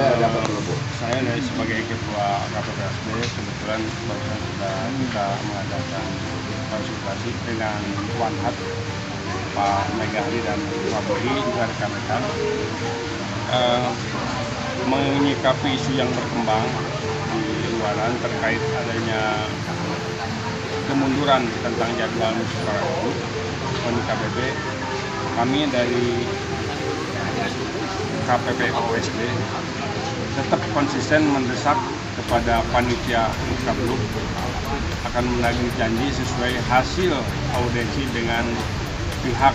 Saya sebagai ketua KPPSB kebetulan barusan sudah kita mengadakan konsultasi dengan Wanhat, Pak Megahli dan Pak Boy juga rekan-rekan menyikapi isu yang berkembang di luaran terkait adanya kemunduran tentang jadwal musyawarah KPP. Kami dari KPPOSB tetap konsisten mendesak kepada panitia Muskabluk akan menagih janji sesuai hasil audiensi dengan pihak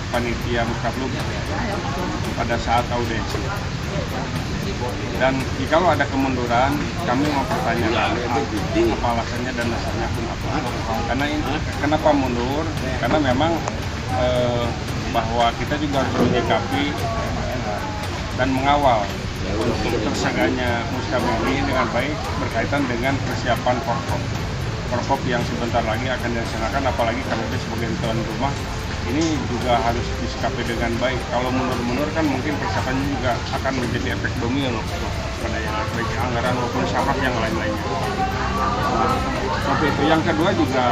panitia Muskabluk pada saat audiensi. Dan jikalau ada kemunduran, kami mau pertanyakan apa alasannya dan dasarnya pun apa. Karena ini kenapa mundur? Karena memang bahwa kita juga harus menyikapi dan mengawal untuk terseganya Muskabluk ini dengan baik berkaitan dengan persiapan Forkop yang sebentar lagi akan dilaksanakan, apalagi KPP sebagai tuan rumah ini juga harus disikapi dengan baik. Kalau mundur-mundur kan mungkin persiapannya juga akan menjadi efek domino pada yang baik anggaran maupun syaraf yang lain-lainnya. Seperti itu. Yang kedua juga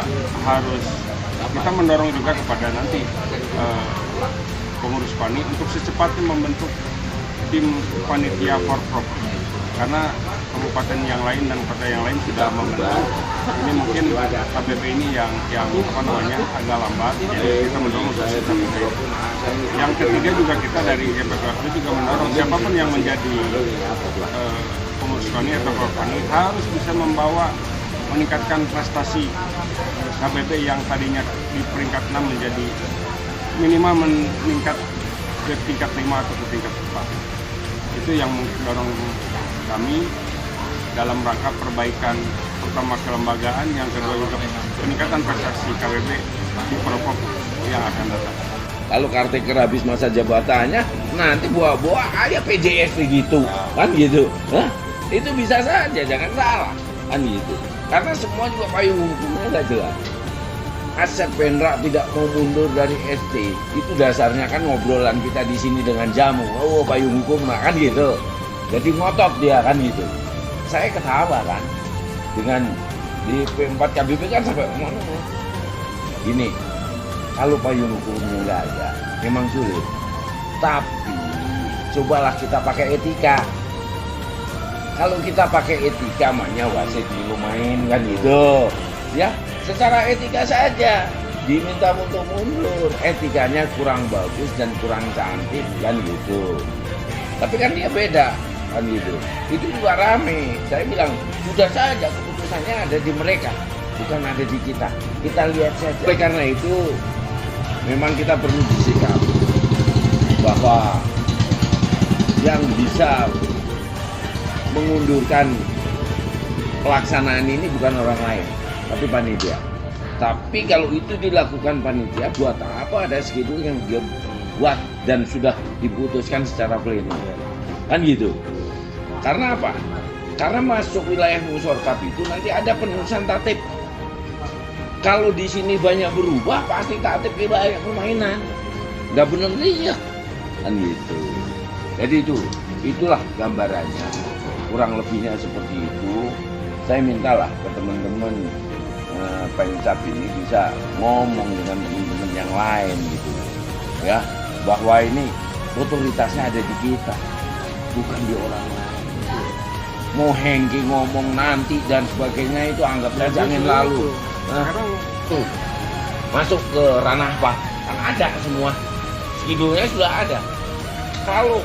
harus kita mendorong juga kepada nanti pengurus PANI untuk secepatnya membentuk tim panitia Forkop, karena kabupaten yang lain dan kota yang lain sudah membentuk. Ini mungkin KPP ini yang agak lambat, jadi kita mendorong untuk KPP. Yang ketiga juga kita dari KPPSB juga mendorong siapapun yang menjadi pengurus PANI atau PANI harus bisa meningkatkan prestasi KPP yang tadinya di peringkat 6 menjadi minimal meningkat ke tingkat 5 atau ke tingkat 4. Itu yang mendorong kami dalam rangka perbaikan pertama kelembagaan, yang kedua juga peningkatan prestasi KPP di Forkop yang akan datang. Kalau Caretaker habis masa jabatannya, nanti bawa aja PJS begitu, kan gitu. Hah? Itu bisa saja, jangan salah, kan gitu. Karena semua juga payung hukumnya nggak jelas. Asep Pendra tidak mau mundur dari ST, itu dasarnya kan ngobrolan kita di sini dengan jamu. Oh, payung hukum kan gitu. Jadi ngotot dia kan gitu. Saya ketawa kan dengan di P4 KBP kan sampai ngomong gini, kalau payung hukumnya nggak ada, memang sulit. Tapi cobalah kita pakai etika. Kalau kita pakai etika, makanya wasit lumayan kan gitu, ya. Secara etika saja diminta untuk mundur, etikanya kurang bagus dan kurang cantik kan gitu. Tapi kan dia beda kan gitu. Itu juga rame. Saya bilang sudah saja keputusannya ada di mereka, bukan ada di kita. Kita lihat saja. Oleh karena itu memang kita perlu bersikap bahwa yang bisa mengundurkan pelaksanaan ini bukan orang lain, tapi panitia. Tapi kalau itu dilakukan panitia, buat apa ada schedule yang dia buat dan sudah diputuskan secara pleno, kan gitu. Karena apa? Karena masuk wilayah musyawarah itu nanti ada penulisan tatip. Kalau di sini banyak berubah, pasti tatip wilayah permainan. Nggak benar dia, kan gitu. Jadi itulah gambarannya. Kurang lebihnya seperti itu. Saya mintalah ke teman-teman Pemkab ini bisa ngomong dengan teman-teman yang lain gitu ya, bahwa ini otoritasnya ada di kita, bukan di orang lain. Mau Hengki ngomong nanti dan sebagainya itu anggap saja angin lalu. Tuh masuk ke ranah apa? Kan ada semua schedule-nya sudah ada. Kalau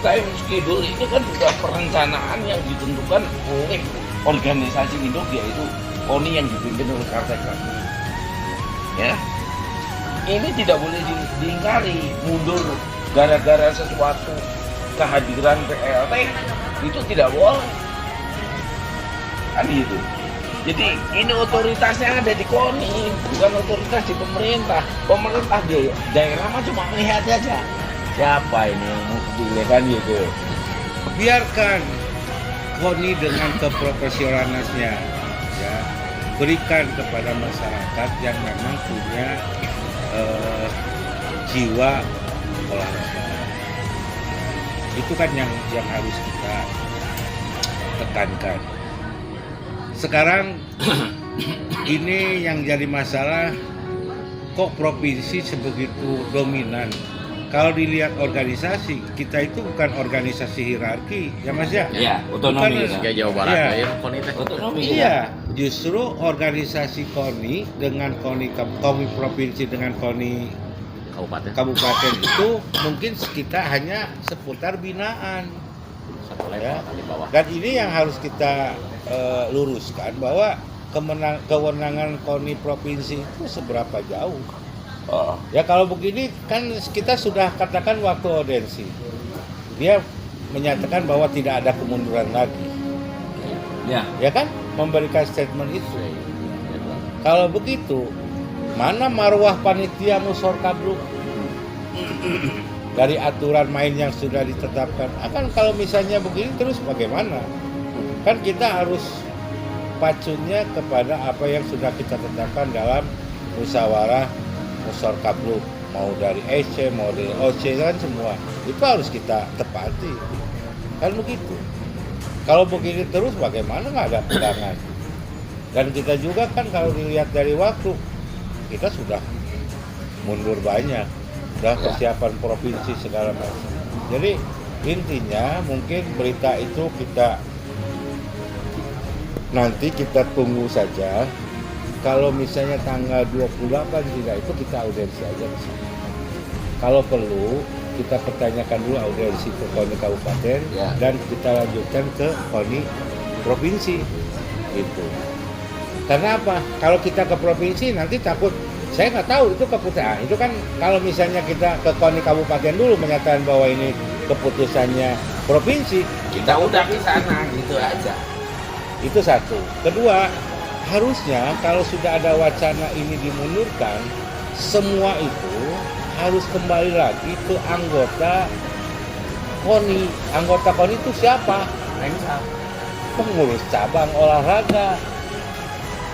time schedule itu kan juga perencanaan yang ditentukan oleh organisasi induk, yaitu KONI yang dipimpin oleh Caretaker. Ya, ini tidak boleh diingkari. Mundur gara-gara sesuatu kehadiran PLT itu tidak boleh. Kan gitu. Jadi ini otoritasnya ada di KONI, bukan otoritas di pemerintah. Pemerintah di daerah mah cuma melihat saja. Siapa ini yang mau pilih kan gitu. Biarkan KONI dengan keprofesionalannya, ya, berikan kepada masyarakat yang memang punya jiwa olahraga. Itu kan yang harus kita tekankan. Sekarang ini yang jadi masalah, kok provinsi sebegitu dominan. Kalau dilihat organisasi, kita itu bukan organisasi hierarki, ya Mas ya? Iya, otonomi Bukan, Kayak Jawa Barat Iya. kayak KONI teh. Otonomi. Iya, justru organisasi KONI dengan KONI provinsi dengan KONI Kabupaten. kabupaten itu mungkin kita hanya seputar binaan. Satu level Ya. di bawah. Dan ini yang harus kita luruskan bahwa kewenangan KONI provinsi itu seberapa jauh. Oh. Ya kalau begini kan kita sudah katakan waktu audensi, dia menyatakan bahwa tidak ada kemunduran lagi, Ya. ya kan, memberikan statement itu. Kalau begitu, mana marwah panitia Musor Kabluk dari aturan main yang sudah ditetapkan? Akan kalau misalnya begini terus bagaimana? Kan kita harus pacunya kepada apa yang sudah kita tetapkan dalam musyawarah Musor Kabluk, mau dari EC, mau dari OC, kan semua itu harus kita tepati, kan begitu. Kalau begini terus bagaimana, nggak ada pegangan. Dan kita juga kan kalau dilihat dari waktu, kita sudah mundur banyak, sudah persiapan provinsi segala macam. Jadi intinya mungkin berita itu nanti kita tunggu saja. Kalau misalnya tanggal 28 tidak itu kita audensi aja di sana. Kalau perlu kita pertanyakan dulu audensi ke KONI kabupaten Ya. dan kita lanjutkan ke KONI provinsi gitu. Karena apa? Kalau kita ke provinsi nanti takut, saya nggak tahu itu keputusan. Itu kan kalau misalnya kita ke KONI kabupaten dulu menyatakan bahwa ini keputusannya provinsi, Kita udah di sana gitu aja. itu satu. Kedua, harusnya kalau sudah ada wacana ini dimundurkan, semua itu harus kembali lagi ke anggota KONI. Anggota KONI itu siapa? Pengurus cabang olahraga.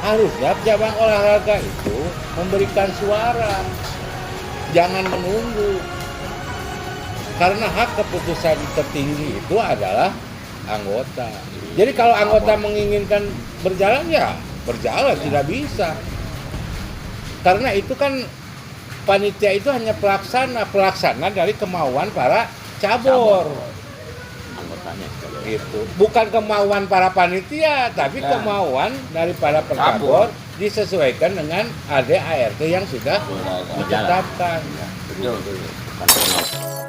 Harusnya cabang olahraga itu memberikan suara. Jangan menunggu. Karena hak keputusan tertinggi itu adalah anggota. Jadi kalau anggota menginginkan berjalan, ya berjalan, tidak bisa. Karena itu kan panitia itu hanya pelaksana dari kemauan para cabur. Anggotanya sebagai Gitu. Bukan kemauan para panitia, tapi Ya. kemauan dari para Cabur. pencabur disesuaikan dengan ADART yang sudah Sudah ada. ditetapkan. Betul. bukan